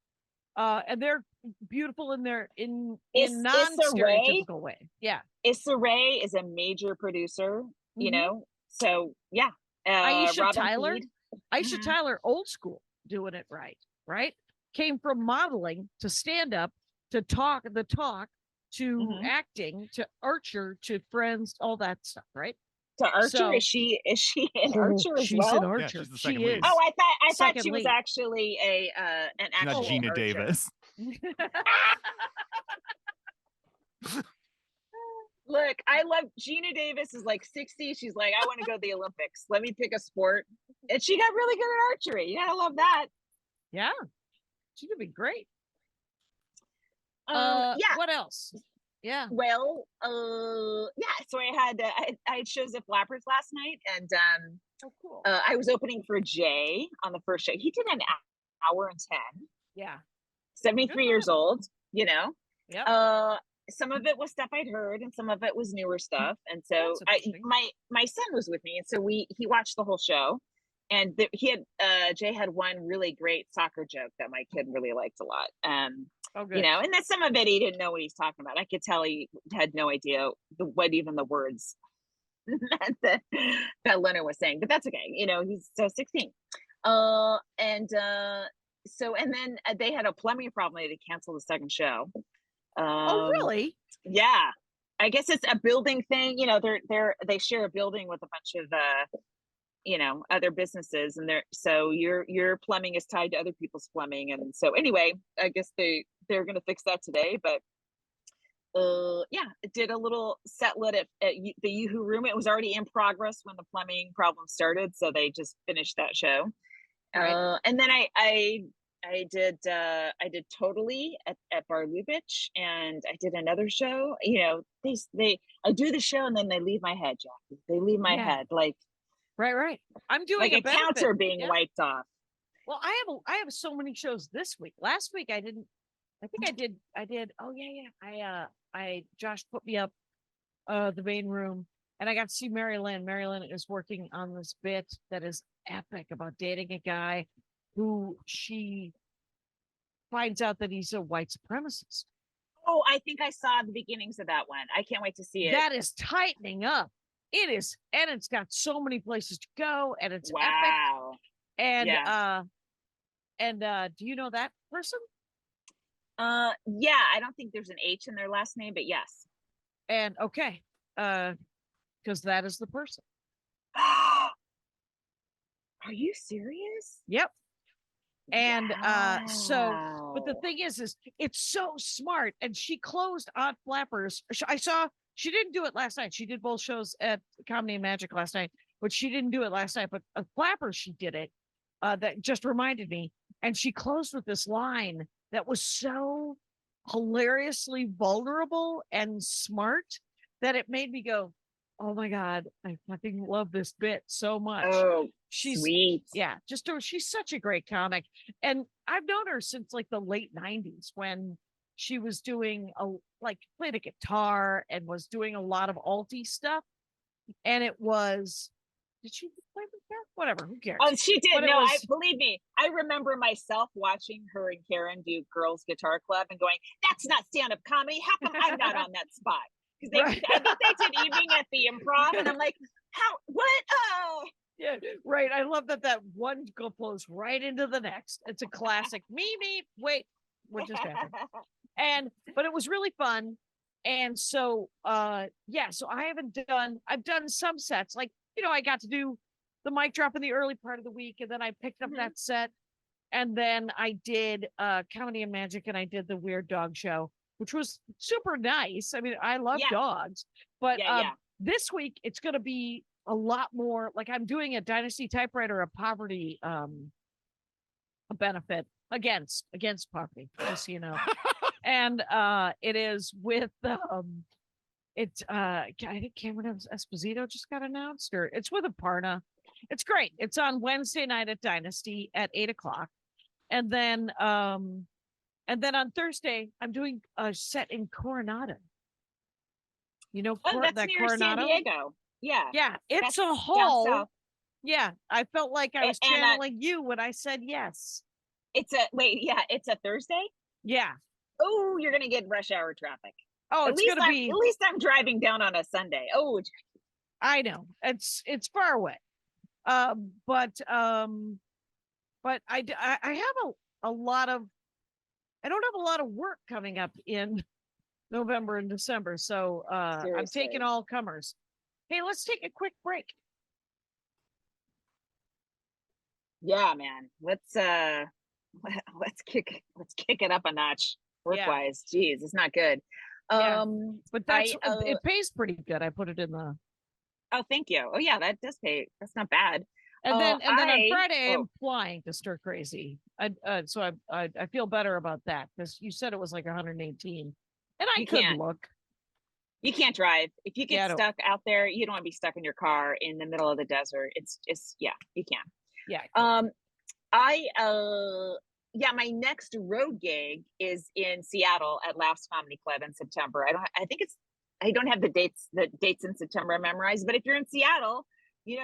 and they're beautiful in their in non-stereotypical way. Yeah. Issa Rae is a major producer, so yeah. Aisha Robin Tyler, Peed. Aisha Tyler, old school, doing it right? Came from modeling to stand up to talk to acting to Archer to Friends, all that stuff, right? To Archer, So, is she in Archer as she's well? in Archer. Yeah, she's the She second is. lead. Oh, I thought she was lead. actually an Not actual Gina Archer. Davis. Look, I love Gina Davis is like 60. She's like, I want to go to the Olympics. Let me pick a sport. And she got really good at archery. You gotta love that. Yeah. She could be great. Yeah. What else? Yeah. Well, yeah. So I had shows at Flappers last night, and Oh, cool. I was opening for Jay on the first show. He did an hour and 10. Yeah. 73 years old, Yeah. some of it was stuff I'd heard and some of it was newer stuff. And so That's interesting. my son was with me, and so he watched the whole show, and Jay had one really great soccer joke that my kid really liked a lot. Oh, good. And then some of it he didn't know what he's talking about. I could tell he had no idea what even the words that Leonard was saying, but that's okay. He's 16. And then they had a plumbing problem. They had to cancel the second show. Oh, really? Yeah, I guess it's a building thing. They share a building with a bunch of other businesses, and your plumbing is tied to other people's plumbing. And so anyway, I guess they're going to fix that today. But it did a little set lit at the Yoo-Hoo Room. It was already in progress when the plumbing problem started, so they just finished that show. Right. And then I did Totally at Bar Lubitsch, and I did another show. I do the show and then they leave my head, Jackie. They leave my head like right. I'm doing like a benefit. counter being wiped off. Well, I have so many shows this week. Last week I didn't. I think I did. Oh yeah. Josh put me up the main room, and I got to see Mary Lynn. Mary Lynn is working on this bit that is epic about dating a guy who she finds out that he's a white supremacist. Oh, I think I saw the beginnings of that one. I can't wait to see it. That is tightening up. It is, and it's got so many places to go, and it's epic. Wow. And Yeah. do you know that person? Yeah, I don't think there's an H in their last name, but yes. And okay, because that is the person. Are you serious? Yep. And so, but the Wow. thing is it's so smart. And she closed on Flappers. I saw she didn't do it last night. She did both shows at Comedy and Magic last night, but she didn't do it last night. But Flappers, she did it. That just reminded me. And she closed with this line that was so hilariously vulnerable and smart that it made me go, oh my God, I fucking love this bit so much. Oh, She's sweet. yeah, she's such a great comic. And I've known her since like the late 90s when she was doing played a guitar and was doing a lot of alty stuff. And it was, did she play with that? Whatever, who cares? Oh, she did. But it No, was- believe me, I remember myself watching her and Karen do Girls Guitar Club and going, that's not stand-up comedy. How come I'm not on that spot? Because Right. I think they did Evening at the Improv, and I'm like, what? Oh. Yeah, right. I love that one flows right into the next. It's a classic. Me, wait, what just happened? But it was really fun. And so so I've done some sets, like, I got to do the mic drop in the early part of the week, and then I picked up that set, and then I did Comedy and Magic, and I did the Weird Dog Show, which was super nice. I mean, I love dogs, but this week it's going to be a lot more like I'm doing a Dynasty Typewriter, a poverty a benefit against poverty, just so you know. And it is with it's I think Cameron Esposito just got announced, or it's with Aparna. It's great. It's on Wednesday night at Dynasty at 8:00. And then on Thursday, I'm doing a set in Coronado. That's that near Coronado? San Diego. Yeah. Yeah, it's That's a down hall. south. Yeah, I felt like I was And, channeling you when I said yes. It's a Thursday? Yeah. Oh, you're gonna get rush hour traffic. Oh, At least I'm driving down on a Sunday. Oh, I know. It's far away. But I have a lot of, I don't have a lot of work coming up in November and December. So I'm taking all comers. Hey, let's take a quick break. Yeah, man. Let's kick it up a notch work-wise. Jeez, it's not good. But it pays pretty good. I put it in the. Oh, thank you. Oh yeah, that does pay. That's not bad. And then on Friday I'm flying to Stir Crazy. So I feel better about that, because you said it was like 118, and I could look. You can't drive if you get stuck out there. You don't want to be stuck in your car in the middle of the desert. It's you can't. Yeah. My next road gig is in Seattle at Laughs Comedy Club in September. I don't have the dates in September memorized, but if you're in Seattle,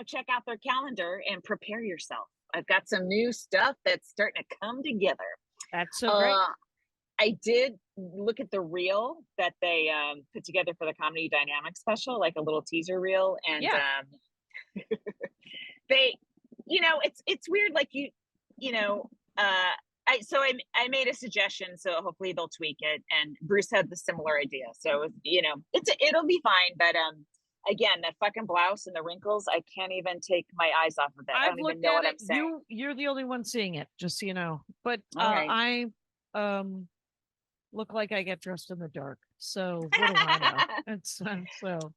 check out their calendar and prepare yourself. I've got some new stuff that's starting to come together. That's so great. I did look at the reel that they put together for the Comedy Dynamics special, like a little teaser reel, and they, it's weird, like I made a suggestion, so hopefully they'll tweak it, and Bruce had the similar idea, so it'll be fine. But again, that fucking blouse and the wrinkles, I can't even take my eyes off of that. I don't even know what I'm saying. You're the only one seeing it, just so you know. But right. I look like I get dressed in the dark, so what do I know? It's so.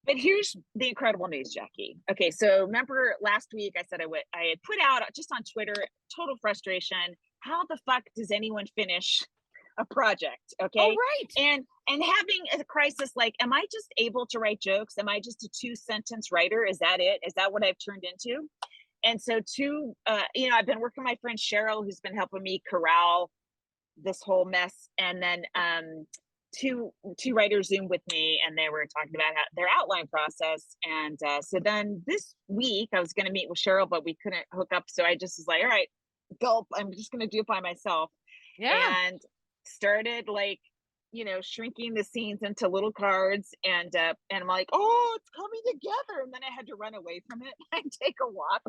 But here's the incredible news, Jackie. Okay, so remember last week I said I had put out just on Twitter, total frustration. How the fuck does anyone finish a project? Okay. Oh, right. And having a crisis, like, am I just able to write jokes? Am I just a 2-sentence writer? Is that it? Is that what I've turned into? And so I've been working with my friend Cheryl, who's been helping me corral this whole mess. And then two writers Zoomed with me, and they were talking about their outline process. And so then this week I was going to meet with Cheryl, but we couldn't hook up. So I just was like, all right, gulp, I'm just going to do it by myself. Yeah. And started like shrinking the scenes into little cards, and I'm like, oh, it's coming together, and then I had to run away from it and take a walk.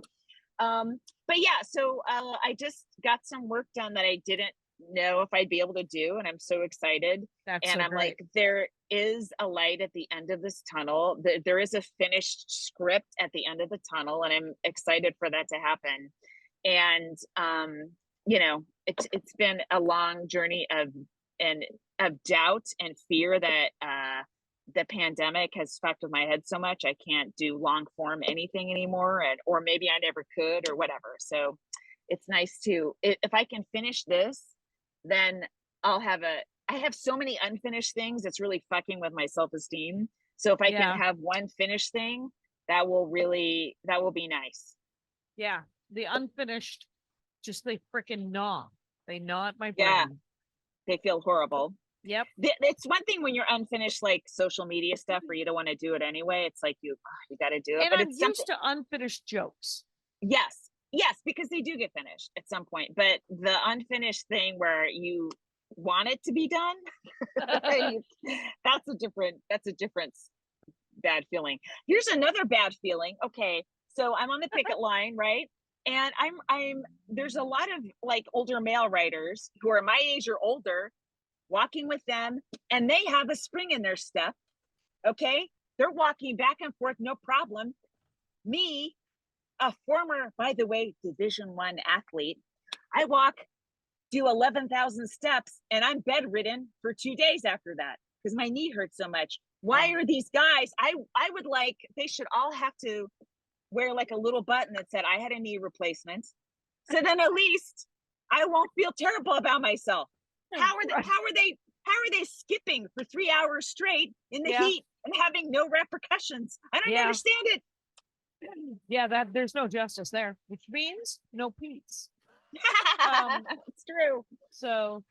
But yeah, so I just got some work done that I didn't know if I'd be able to do, and I'm so excited. That's And so I'm great. like, there is a light at the end of this tunnel. There is a finished script at the end of the tunnel, and I'm excited for that to happen. And it's been a long journey of doubt and fear that the pandemic has fucked with my head so much I can't do long form anything anymore, or maybe I never could, or whatever. So it's nice to, if I can finish this, then I have so many unfinished things. It's really fucking with my self-esteem. So if I Yeah. can have one finished thing, that will be nice. Yeah. The unfinished, just they freaking gnaw. They gnaw at my brain. Yeah. They feel horrible. Yep. It's one thing when you're unfinished, like social media stuff, where you don't want to do it anyway. It's like you got to do it. And But I'm it's used to unfinished jokes. Yes, because they do get finished at some point. But the unfinished thing where you want it to be done, that's a different bad feeling. Here's another bad feeling. Okay, so I'm on the picket line, right? And I'm there's a lot of like older male writers who are my age or older, walking with them, and they have a spring in their step. Okay, they're walking back and forth, no problem. Me, a former, by the way, Division I athlete, I do 11,000 steps, and I'm bedridden for 2 days after that because my knee hurts so much. Why are these guys? I would like, they should all have to wear like a little button that said I had a knee replacement, so then at least I won't feel terrible about myself. How are they skipping for 3 hours straight in the heat and having no repercussions? I don't understand it. Yeah, that there's no justice there, which means no peace. It's true. So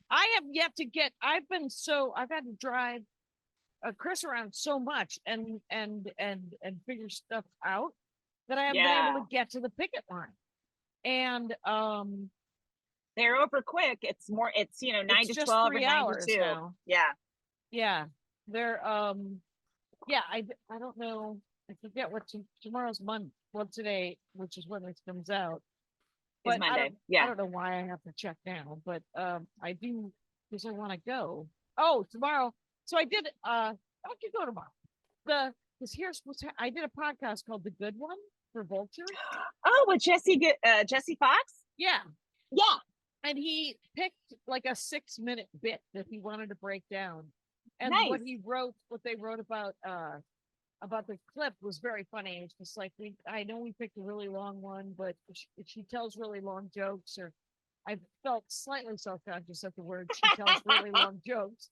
I have yet to get, I've had to drive Chris around so much and figure stuff out that I haven't been able to get to the picket line. And they're over quick. It's 9 to 12 or 9 to 2 now. Yeah, they're I don't know, I forget what tomorrow's Monday, well, today, which is when this comes out, but Monday. I don't know why I have to check now, but I do, because I want to go. Oh, tomorrow. So I did I could go tomorrow. Because I did a podcast called The Good One for Vulture. Oh, with Jesse Fox? Yeah. Yeah. And he picked like a 6-minute bit that he wanted to break down. And nice. What they wrote about the clip was very funny. It's just like, I know we picked a really long one, but she tells really long jokes, or I felt slightly self-conscious at the word she tells really long jokes.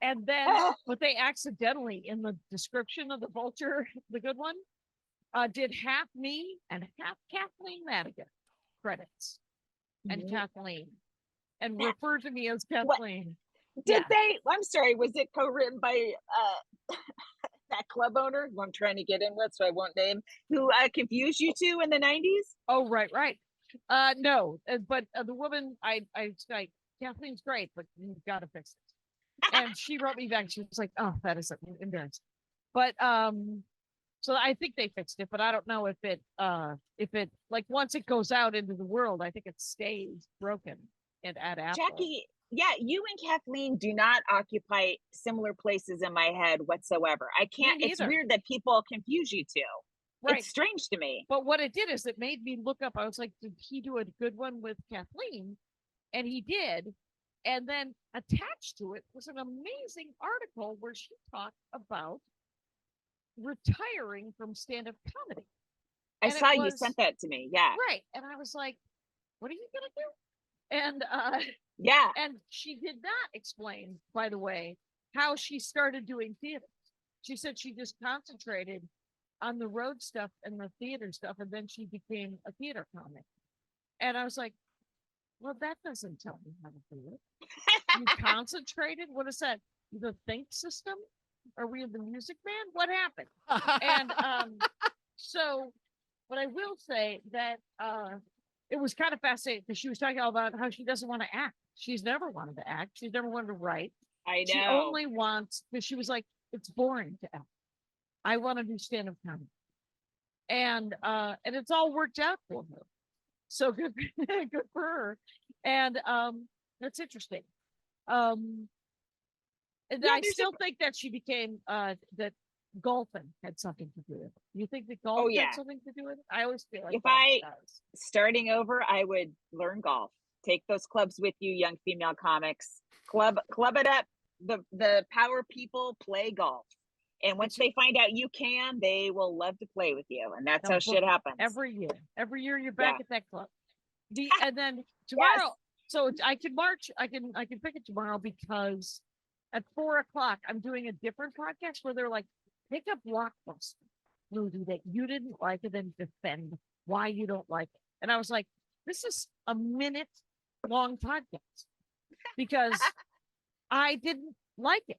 And then, but they accidentally, in the description of the Vulture, The Good One, did half me and half Kathleen Madigan credits. And Kathleen, and referred to me as Kathleen. Did they? I'm sorry. Was it co-written by that club owner who I'm trying to get in with, so I won't name, who confused you two in the 90s? Oh, right. No, but the woman, I like, Kathleen's great, but you've got to fix it. And she wrote me back. She was like, "Oh, that is embarrassing." But so I think they fixed it, but I don't know if it like once it goes out into the world, I think it stays broken and at Apple. Jackie, yeah, you and Kathleen do not occupy similar places in my head whatsoever. I can't. It's weird that people confuse you two. Right. It's strange to me. But what it did is it made me look up. I was like, did he do a good one with Kathleen? And he did. And then attached to it was an amazing article where she talked about retiring from stand-up comedy. I saw you sent that to me. Yeah. Right. And I was like, what are you gonna do? And yeah. And she did not explain, by the way, how she started doing theater. She said she just concentrated on the road stuff and the theater stuff, and then she became a theater comic. And I was like, well, that doesn't tell me how to do it. You concentrated? What is that? The think system? Are we the Music Man? What happened? And so, but I will say that it was kind of fascinating because she was talking all about how she doesn't want to act. She's never wanted to act. She's never wanted to write. I She know. only wants, because she was like, it's boring to act. I want to do stand-up comedy. And it's all worked out for her. So good, good for her. And that's interesting. And Yeah, I there's still think that she became that golfing had something to do with it. You think that Oh, golf yeah. had something to do with it? I always feel like If golf I- does. Starting over, I would learn golf. Take those clubs with you, young female comics. Club it up. The power people play golf. And once they find out you can, they will love to play with you. And that's Now how shit book happens. every year. Every year you're back Yeah. at that club. And then tomorrow, so I can march. I can pick it tomorrow because at 4:00 I'm doing a different podcast where they're like, pick a blockbuster movie that you didn't like and then defend why you don't like it. And I was like, this is a minute long podcast because I didn't like it.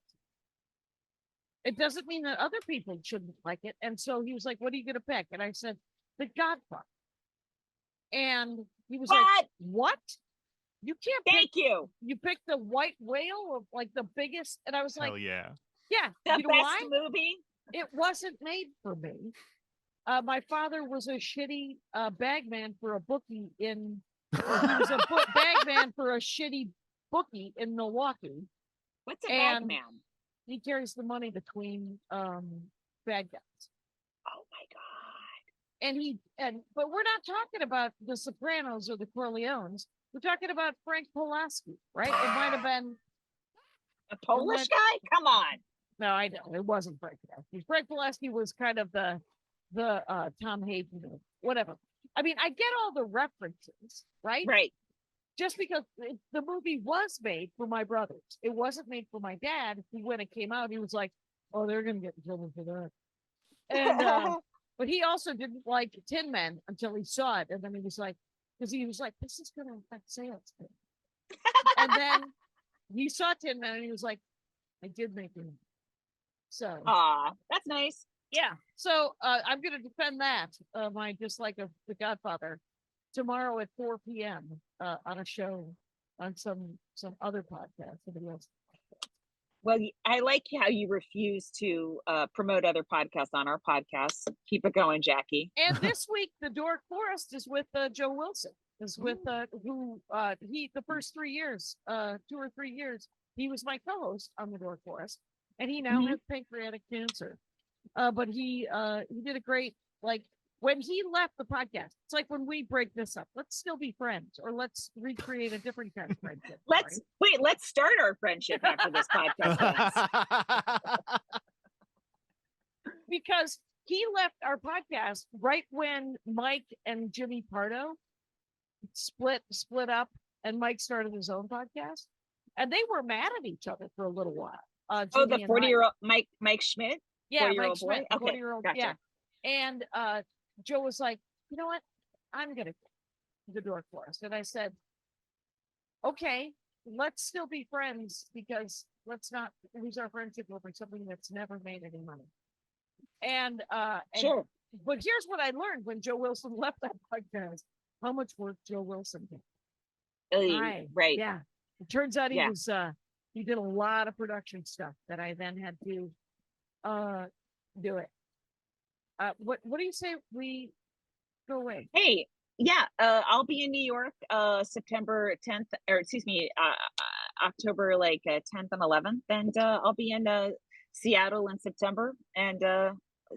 It doesn't mean that other people shouldn't like it. And so he was like, what are you going to pick? And I said, The Godfather. And he was like, what? You can't pick, Thank you. you picked the white whale of like the biggest. And I was like, Hell yeah. yeah, The you know best why? movie. It wasn't made for me. My father was a shitty bagman for a bookie in, or he was a bagman for a shitty bookie in Milwaukee. What's a And- bagman? He carries the money between bad guys. Oh my God. But we're not talking about the Sopranos or the Corleones. We're talking about Frank Pulaski, right? It might have been. A Polish guy? Come on. No, I know it wasn't Frank Pulaski. Frank Pulaski was kind of the Tom Hayden, whatever. I mean, I get all the references, right? Right. Just because the movie was made for my brothers, it wasn't made for my dad. When it came out, he was like, "Oh, they're gonna get in trouble for that." And but he also didn't like Tin Men until he saw it, and then he was like, because he was like, "This is gonna affect sales." And then he saw Tin Men, and he was like, "I did make it." So, Aw, that's nice. yeah. So I'm gonna defend that my dislike of The Godfather tomorrow at 4 p.m. On a show on some other podcast. Somebody else. Well, I like how you refuse to promote other podcasts on our podcast. Keep it going, Jackie. And this week, the Dork Forest is with Joe Wilson. Is with he the first 3 years, 2 or 3 years, he was my co-host on the Dork Forest, and he now has pancreatic cancer. But he did a great, like, when he left the podcast. It's like when we break this up, let's still be friends, or let's recreate a different kind of friendship. Let's start our friendship after this podcast ends. Because he left our podcast right when Mike and Jimmy Pardo split up, and Mike started his own podcast, and they were mad at each other for a little while. Oh, Jimmy the and 40-year-old Mike Schmidt? yeah, 40-year-old Mike boy? Schmidt, Okay, 40-year-old, gotcha. yeah. And Joe was like, you know what? I'm gonna go to the Dork Forest. And I said, okay, let's still be friends, because let's not lose our friendship over something that's never made any money. And Sure. but here's what I learned when Joe Wilson left that podcast: how much work Joe Wilson did. Right. Yeah. It turns out Yeah. he did a lot of production stuff that I then had to do it. What do you say we go away? Hey, yeah, I'll be in New York September 10th, or excuse me, October 10th and 11th, and I'll be in Seattle in September, and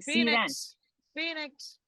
see you then. Phoenix.